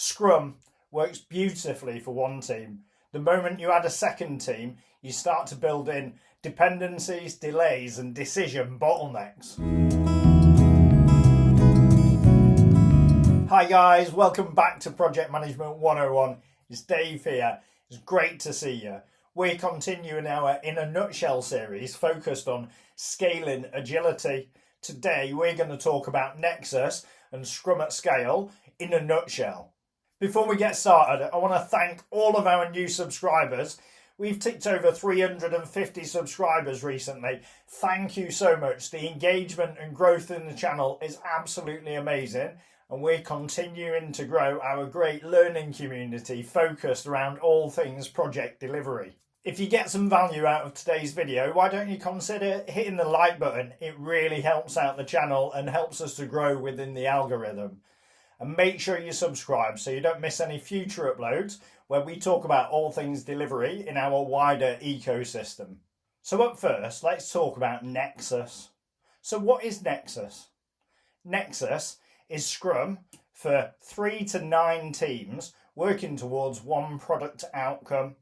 Scrum works beautifully for one team. The moment you add a second team, you start to build in dependencies, delays, and decision bottlenecks. Hi guys, welcome back to Project Management 101. It's Dave here. It's great to see you. We're continuing our In a Nutshell series focused on scaling agility. Today we're going to talk about Nexus and Scrum at Scale in a nutshell. Before we get started, I want to thank all of our new subscribers. We've ticked over 350 subscribers recently. Thank you so much. The engagement and growth in the channel is absolutely amazing. And we're continuing to grow our great learning community focused around all things project delivery. If you get some value out of today's video, why don't you consider hitting the like button? It really helps out the channel and helps us to grow within the algorithm. And make sure you subscribe so you don't miss any future uploads where we talk about all things delivery in our wider ecosystem. So up first, let's talk about Nexus. So what is Nexus? Nexus is Scrum for 3 to 9 teams working towards one product outcome.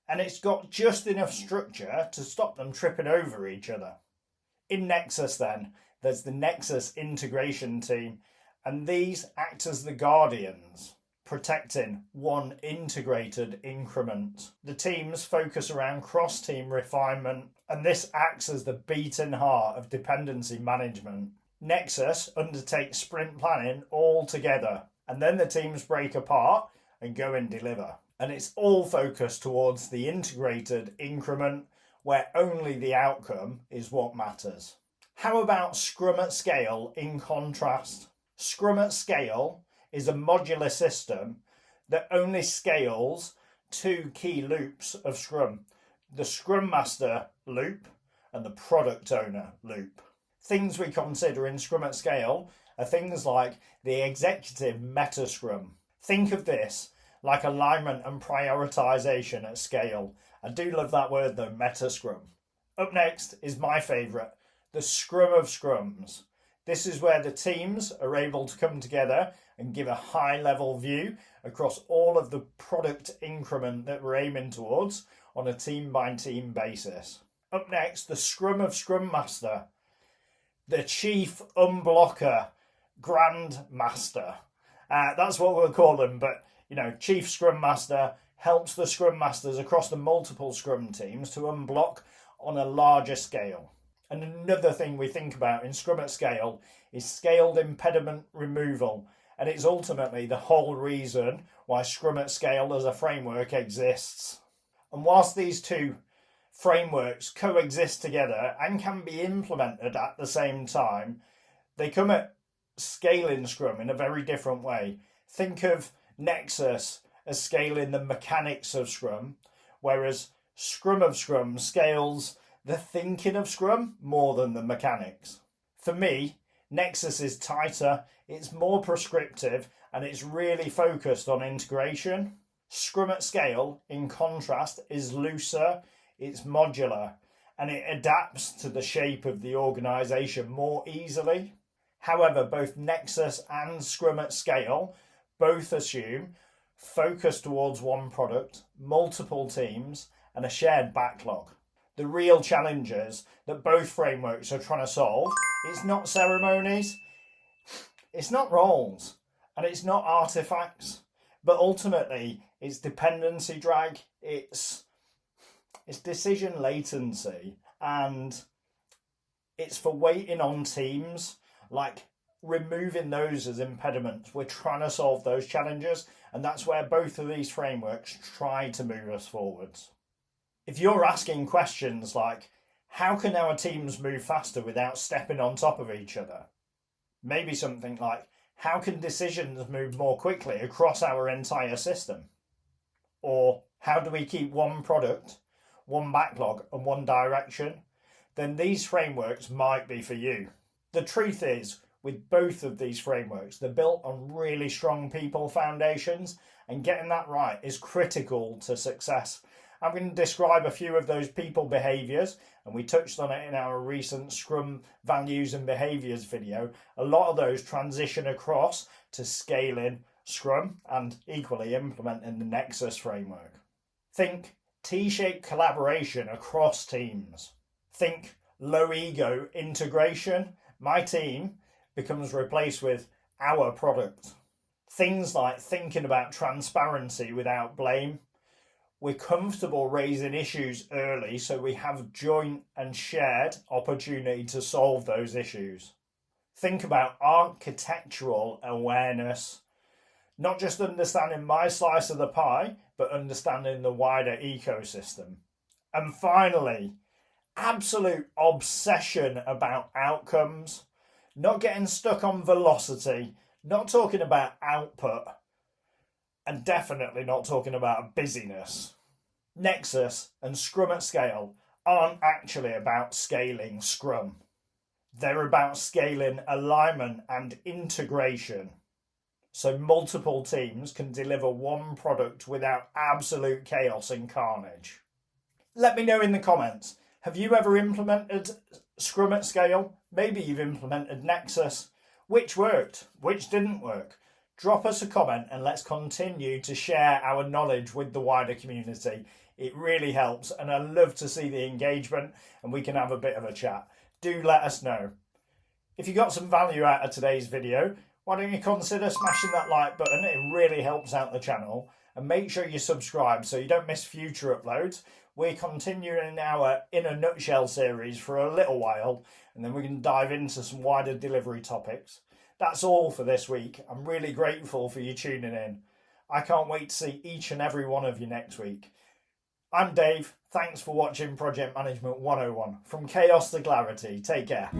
And it's got just enough structure to stop them tripping over each other. In Nexus then, there's the Nexus Integration Team, and these act as the guardians, protecting one integrated increment. The teams focus around cross-team refinement, and this acts as the beating heart of dependency management. Nexus undertakes sprint planning all together, and then the teams break apart and go and deliver. And it's all focused towards the integrated increment, where only the outcome is what matters. How about Scrum at Scale in contrast? Scrum at Scale is a modular system that only scales 2 key loops of Scrum: the Scrum Master loop and the Product Owner loop. Things we consider in Scrum at Scale are things like the Executive MetaScrum. Think of this like alignment and prioritization at scale. I do love that word though, MetaScrum. Up next is my favourite, the Scrum of Scrums. This is where the teams are able to come together and give a high level view across all of the product increment that we're aiming towards on a team by team basis. Up next, the Scrum of Scrum Master, the Chief Unblocker Grand Master. That's what we'll call them, but Chief Scrum Master helps the Scrum Masters across the multiple Scrum teams to unblock on a larger scale. And another thing we think about in Scrum at Scale is scaled impediment removal. And it's ultimately the whole reason why Scrum at Scale as a framework exists. And whilst these two frameworks coexist together and can be implemented at the same time, they come at scaling Scrum in a very different way. Think of Nexus as scaling the mechanics of Scrum, whereas Scrum of Scrum scales the thinking of Scrum more than the mechanics. For me, Nexus is tighter, it's more prescriptive, and it's really focused on integration. Scrum at Scale, in contrast, is looser, it's modular, and it adapts to the shape of the organisation more easily. However, both Nexus and Scrum at Scale both assume focus towards one product, multiple teams, and a shared backlog. The real challenges that both frameworks are trying to solve is not ceremonies, it's not roles, and it's not artifacts, but ultimately it's dependency drag, it's decision latency, and it's for waiting on teams, like removing those as impediments. We're trying to solve those challenges, and that's where both of these frameworks try to move us forwards. If you're asking questions like, how can our teams move faster without stepping on top of each other? Maybe something like, how can decisions move more quickly across our entire system? Or how do we keep one product, one backlog, and one direction? Then these frameworks might be for you. The truth is, with both of these frameworks, they're built on really strong people foundations, and getting that right is critical to success. I'm going to describe a few of those people behaviours, and we touched on it in our recent Scrum values and behaviours video. A lot of those transition across to scaling Scrum, and equally implementing the Nexus framework. Think T-shaped collaboration across teams. Think low ego integration. My team becomes replaced with our product. Things like thinking about transparency without blame. We're comfortable raising issues early so we have joint and shared opportunity to solve those issues. Think about architectural awareness, not just understanding my slice of the pie, but understanding the wider ecosystem. And finally, absolute obsession about outcomes, not getting stuck on velocity, not talking about output, and definitely not talking about busyness. Nexus and Scrum at Scale aren't actually about scaling Scrum. They're about scaling alignment and integration, so multiple teams can deliver one product without absolute chaos and carnage. Let me know in the comments, have you ever implemented Scrum at Scale? Maybe you've implemented Nexus. Which worked? Which didn't work? Drop us a comment and let's continue to share our knowledge with the wider community. It really helps, and I love to see the engagement and we can have a bit of a chat. Do let us know. If you got some value out of today's video, why don't you consider smashing that like button? It really helps out the channel. And make sure you subscribe so you don't miss future uploads. We're continuing our In a Nutshell series for a little while, and then we can dive into some wider delivery topics. That's all for this week. I'm really grateful for you tuning in. I can't wait to see each and every one of you next week. I'm Dave. Thanks for watching Project Management 101. From chaos to clarity. Take care.